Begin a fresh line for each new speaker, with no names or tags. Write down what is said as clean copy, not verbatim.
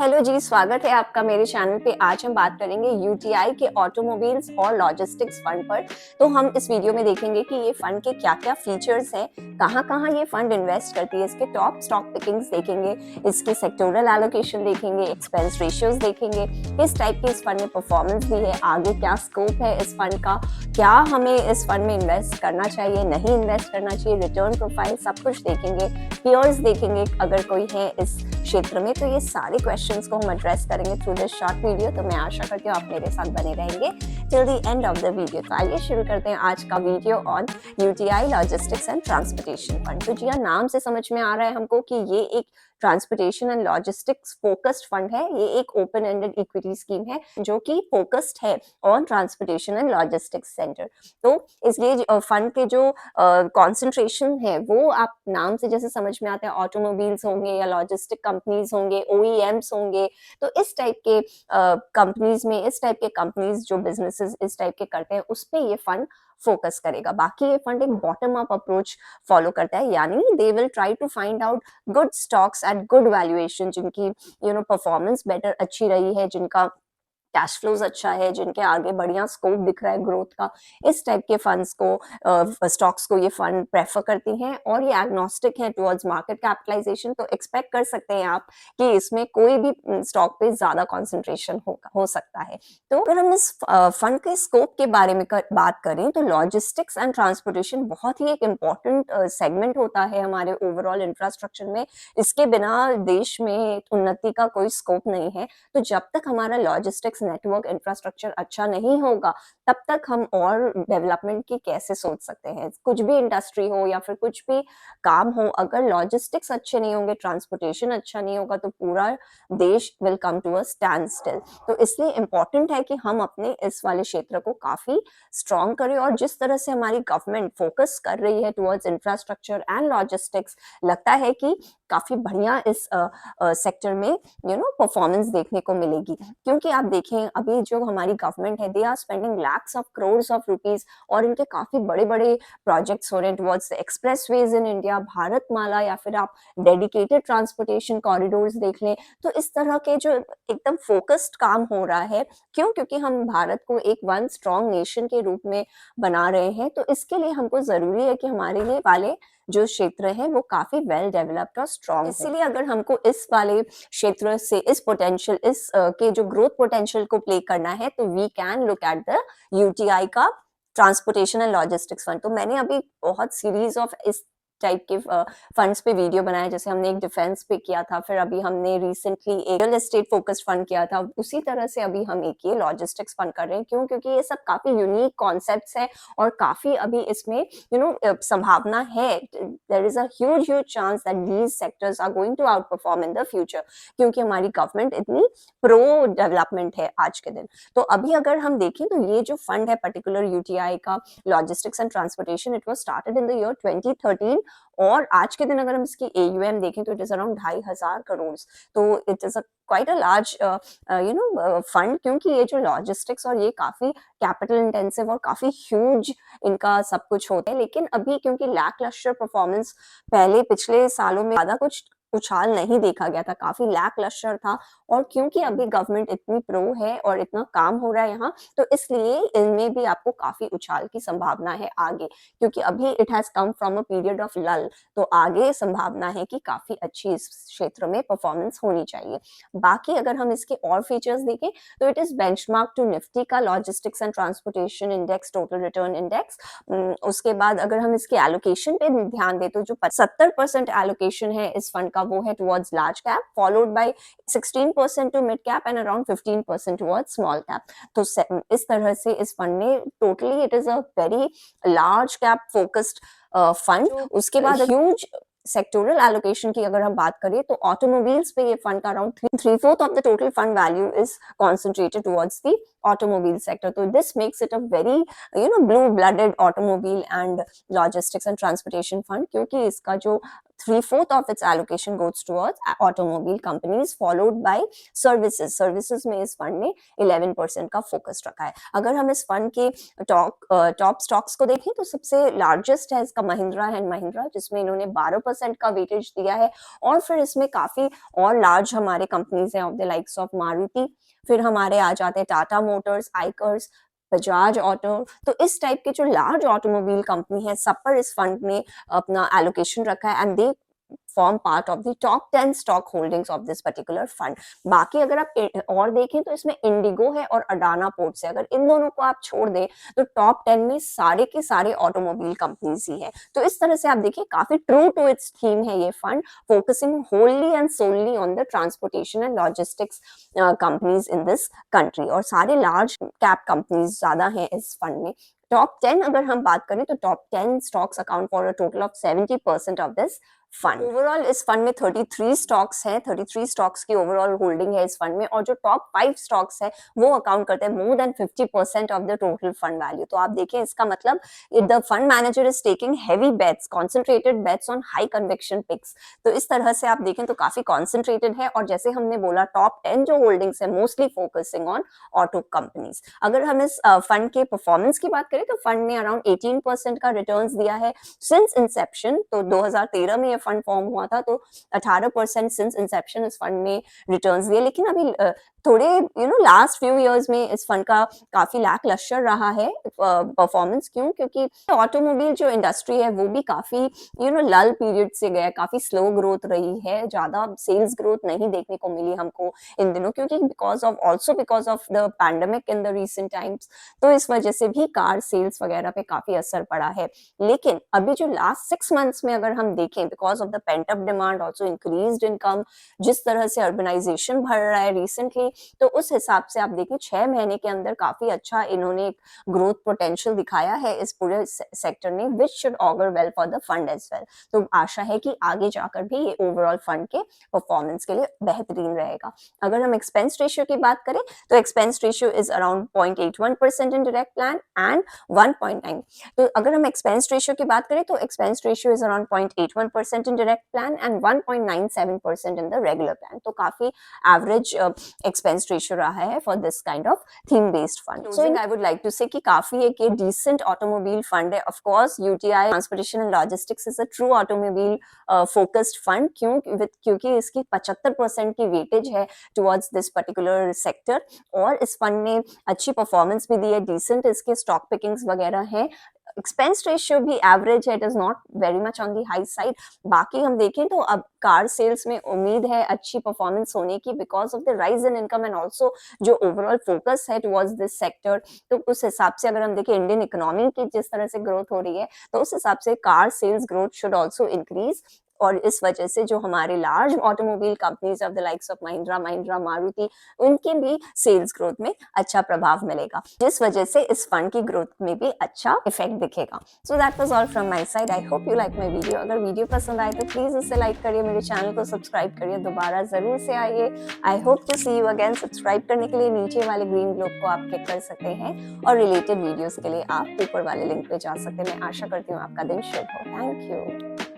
Hello जी, स्वागत है आपका मेरे चैनल पे। आज हम बात करेंगे यूटीआई के ऑटोमोबाइल्स और लॉजिस्टिक्स फंड पर। तो हम इस वीडियो में देखेंगे कि ये फंड के क्या-क्या फीचर्स हैं, कहाँ-कहाँ ये फंड इन्वेस्ट करती है, इसके टॉप स्टॉक पिकिंग्स देखेंगे, इसकी सेक्टोरल एलोकेशन देखेंगे, एक्सपेंस रेशियोज देखेंगे, किस टाइप की इस फंड ने परफॉर्मेंस दी है, आगे क्या स्कोप है इस फंड का, क्या हमें इस फंड में इन्वेस्ट करना चाहिए, नहीं इन्वेस्ट करना चाहिए, रिटर्न प्रोफाइल सब कुछ देखेंगे, पीयर्स देखेंगे अगर कोई है इस क्षेत्र में। तो ये सारे क्वेश्चंस को हम एड्रेस करेंगे थ्रू दिस शॉर्ट वीडियो। तो मैं आशा करती हूँ आप मेरे साथ बने रहेंगे till the end of the video. तो आइए शुरू करते हैं आज का video on UTI logistics and transportation fund. तो जी हाँ, नाम से समझ में आ रहा है हमको कि ये एक transportation and logistics focused fund है। ये एक ओपन एंडेड इक्विटी स्कीम है जो कि फोकस्ड है on transportation and logistics centre. तो इसलिए फंड के जो कॉन्सेंट्रेशन है वो आप नाम से जैसे समझ में आता है, ऑटोमोबाइल्स होंगे या लॉजिस्टिक कंपनीज होंगे, ओईएम्स होंगे। तो इस टाइप के कंपनीज में, इस टाइप के कंपनीज जो बिजनेसेस इस टाइप के करते हैं उस पे ये फंड फोकस करेगा। बाकी ये फंड एक बॉटम अप अप्रोच फॉलो करता है, यानी they will try to find out good stocks at good valuation, जिनकी परफॉर्मेंस बेटर अच्छी रही है, जिनका कैश फ्लोज अच्छा है, जिनके आगे बढ़िया स्कोप दिख रहा है ग्रोथ का। इस टाइप के फंड्स को, स्टॉक्स को ये फंड प्रेफर करती हैं और ये एग्नोस्टिक है टुवर्ड्स मार्केट कैपिटलाइजेशन। तो एक्सपेक्ट कर सकते हैं आप कि इसमें कोई भी स्टॉक पे ज्यादा कॉन्सेंट्रेशन हो सकता है। तो अगर हम इस फंड के स्कोप के बारे में बात करें तो लॉजिस्टिक्स एंड ट्रांसपोर्टेशन बहुत ही एक इम्पॉर्टेंट सेगमेंट होता है हमारे ओवरऑल इंफ्रास्ट्रक्चर में। इसके बिना देश में उन्नति का कोई स्कोप नहीं है। तो जब तक हमारा लॉजिस्टिक्स नेटवर्क इंफ्रास्ट्रक्चर अच्छा नहीं होगा तब तक हम और डेवलपमेंट की कैसे सोच सकते हैं। कुछ भी इंडस्ट्री हो या फिर कुछ भी काम हो, अगर लॉजिस्टिक्स अच्छे नहीं होंगे, ट्रांसपोर्टेशन अच्छा नहीं होगा, तो पूरा देश will come to a standstill. तो इसलिए इम्पोर्टेंट है कि हम अपने इस वाले क्षेत्र को काफी स्ट्रॉन्ग करें। और जिस तरह से हमारी गवर्नमेंट फोकस कर रही है टुवर्ड्स इंफ्रास्ट्रक्चर एंड लॉजिस्टिक्स, लगता है कि काफी बढ़िया इस सेक्टर में परफॉर्मेंस देखने को मिलेगी। क्योंकि आप देखें अभी जो हमारी गवर्नमेंट है, they are spending lakhs of crores of rupees और इनके काफी बड़े बड़े प्रोजेक्ट्स हो रहे हैं towards the expressways in India, Bharatmala, या फिर आप डेडिकेटेड ट्रांसपोर्टेशन कॉरिडोर्स देख लें। तो इस तरह के जो एकदम फोकस्ड काम हो रहा है, क्यों? क्योंकि हम भारत को एक वन स्ट्रॉन्ग नेशन के रूप में बना रहे हैं। तो इसके लिए हमको जरूरी है कि हमारे लिए वाले जो क्षेत्र है वो काफी वेल डेवलप्ड और स्ट्रॉन्ग। इसीलिए अगर हमको इस वाले क्षेत्र से इस पोटेंशियल, के जो ग्रोथ पोटेंशियल को प्ले करना है, तो we can look at the UTI का ट्रांसपोर्टेशन एंड लॉजिस्टिक्स फंड। तो मैंने अभी बहुत सीरीज ऑफ इस टाइप के फंड्स पे वीडियो बनाए, जैसे हमने एक डिफेंस पे किया था, फिर अभी हमने रिसेंटली एक रियल एस्टेट फोकस्ड फंड किया था। उसी तरह से अभी हम एक ये लॉजिस्टिक्स फंड कर रहे हैं। क्यों? क्योंकि ये सब काफी यूनिक कॉन्सेप्ट्स हैं और काफी अभी इसमें संभावना है। There is a huge chance that these sectors are going to outperform in the future, क्योंकि हमारी गवर्नमेंट इतनी प्रो डेवलपमेंट है आज के दिन। तो अभी अगर हम देखें तो ये जो फंड है पर्टिकुलर यूटीआई का logistics and transportation, it was started in the year 2013 और आज के दिन अगर हम इसकी एयूएम देखें तो इट इज अराउंड 2,500 करोड़। तो it is a quite a large fund, क्योंकि ये जो लॉजिस्टिक्स और ये काफी कैपिटल इंटेंसिव और काफी ह्यूज इनका सब कुछ होता है। लेकिन अभी क्योंकि लैकलस्टर परफॉर्मेंस पहले पिछले सालों में ज्यादा कुछ उछाल नहीं देखा गया था, काफी लैकलस्टर था। और क्योंकि अभी गवर्नमेंट इतनी प्रो है और इतना काम हो रहा है यहाँ, तो इसलिए इनमें भी आपको काफी उछाल की संभावना है आगे, क्योंकि अभी it has come from a period of लल। तो आगे संभावना है कि काफी अच्छी इस क्षेत्र में परफॉर्मेंस होनी चाहिए। बाकी अगर हम इसके और फीचर्स देखें तो it is benchmark to Nifty का logistics and transportation index, total return index. उसके बाद अगर हम इसके एलोकेशन पे ध्यान दें तो जो 70% एलोकेशन है इस फंड का वो है towards large cap, followed by 16% to mid cap and around 15% towards small cap. तो इस तरह से इस फंड ने totally, it is a very large cap focused fund. उसके बाद ह्यूज सेक्टोरल एलोकेशन की अगर हम बात करें तो ऑटोमोबाइल्स पे ये फंड का around 3/4 of the total fund value is concentrated towards the automobile sector. तो this makes it a very blue blooded automobile and logistics and transportation fund, क्योंकि इसका जो 3/4 of its allocation goes towards automobile companies, followed by services. Services में इस fund ने 11% का focus रखा है। अगर हम इस फंड के टॉप स्टॉक्स को देखें तो सबसे लार्जेस्ट है इसका महिंद्रा एंड महिंद्रा, जिसमें इन्होंने 12% का वेटेज दिया है। और फिर इसमें काफी और लार्ज हमारे कंपनीज हैं of the likes of Maruti, फिर हमारे आ जाते हैं टाटा मोटर्स, आइकर्स, बजाज ऑटो। तो इस टाइप के जो लार्ज ऑटोमोबाइल कंपनी है सब पर इस फंड ने अपना एलोकेशन रखा है, and they form part of the top 10 stock holdings of this particular fund. बाकी अगर आप और देखें तो इसमें इंडिगो है और अडाना पोर्ट्स है। अगर इन दोनों को आप छोड़ दें तो टॉप 10 में सारे के सारे ऑटोमोबाइल कंपनीज ही हैं। तो इस तरह से आप देखिए काफी ट्रू टू इट्स थीम है ये fund, focusing wholly and solely on the transportation and logistics companies in this country, और सारे लार्ज कैप कंपनीज ज्यादा हैं इस फंड में। टॉप 10 अगर हम बात करें तो top 10 stocks account for a total of 70% of this fund. Overall इस फंड में 33 स्टॉक्स हैं, 33 स्टॉक्स की ओवरऑल होल्डिंग है इस फंड में, और जो टॉप 5 स्टॉक्स है वो अकाउंट करते हैं more than 50% of the total fund value. तो आप देखिए इसका मतलब the fund manager is taking heavy bets, concentrated bets on high conviction picks. तो इस तरह से आप देखें तो काफी कॉन्सेंट्रेटेड है, और जैसे हमने बोला टॉप 10 जो होल्डिंग्स है mostly focusing on auto companies. अगर हम इस फंड के परफॉर्मेंस की बात करें तो फंड ने अराउंड 18% का रिटर्न्स दिया है सिंस इंसेप्शन। तो 2013 में ये फंड फॉर्म हुआ था, तो 18% सिंस इंसेप्शन इस फंड में रिटर्न्स दिए। लेकिन अभी थोड़े लास्ट फ्यू इयर्स में इस फंड का काफी लैकलस्टर रहा है परफॉर्मेंस। क्यों? क्योंकि ऑटोमोबाइल जो इंडस्ट्री है वो भी काफी लल पीरियड से गया, काफी स्लो ग्रोथ रही है, ज्यादा सेल्स ग्रोथ नहीं देखने को मिली हमको इन दिनों, क्योंकि because of the pandemic in the recent times. तो इस वजह से भी कार सेल्स वगैरह पे काफी असर पड़ा है। लेकिन अभी जो लास्ट 6 मंथ्स में अगर हम देखें, because of the pent up demand, also increased income, जिस तरह से अर्बनाइजेशन बढ़ रहा है रिसेंटली, तो उस हिसाब से आप देखें 6 महीने के अंदर काफी अच्छा इन्होंने ग्रोथ पोटेंशियल दिखाया है इस पूरे सेक्टर ने, which should augur well for the fund as well. तो आशा है कि आगे जाकर भी ये ओवरऑल फंड के परफॉर्मेंस के लिए बेहतरीन रहेगा। अगर हम एक्सपेंस रेशियो की बात करें तो expense ratio is around 0.81% in direct plan and 1.9। तो अगर हम एक्सपेंस रेशियो की बात करें तो expense ratio is around 0.81% in direct plan and 1.97% in the regular plan. तो काफी एवरेज एक्सपेंस रेशियो रहा है for this kind of theme based fund. So I would like to say कि काफी एक ये डिसेंट ऑटोमोबाइल फंड है। Of course UTI transportation and logistics is a true automobile focused fund, क्योंकि इसकी 75% की वेटेज है टुवर्ड्स दिस पर्टिकुलर सेक्टर, और इस फंड ने अच्छी परफॉर्मेंस भी दी है, डिसेंट इसके स्टॉक पिकिंग्स वगैरह हैं। एक्सपेंस रेशियो भी एवरेज है, it is not very much on the high side. बाकी हम देखें तो अब कार सेल्स में उम्मीद है अच्छी परफॉर्मेंस होने की, because of the rise in income and also जो ओवरऑल फोकस है टुवर्ड्स दिस सेक्टर। तो उस हिसाब से अगर हम देखें इंडियन इकोनॉमी की जिस तरह से ग्रोथ हो रही है, तो उस हिसाब से car sales growth should also increase, और इस वजह से जो हमारे large automobile companies of the likes of Mahindra, Maruti, उनके भी सेल्स ग्रोथ में अच्छा प्रभाव मिलेगा, जिस वजह से इस फंड की ग्रोथ में भी अच्छा इफेक्ट दिखेगा। So that was all from my side. I hope you like my video. अगर वीडियो पसंद आए तो प्लीज इसे लाइक करिए, मेरे चैनल को सब्सक्राइब करिए, दोबारा जरूर से आइए। I hope to see you again. Subscribe करने के लिए नीचे वाले ग्रीन ग्लोब को आप क्लिक कर सकते हैं, और रिलेटेड वीडियोस के लिए आप ऊपर वाले लिंक पे जा सकते हैं। मैं आशा करती हूँ आपका दिन शुभ हो। Thank you.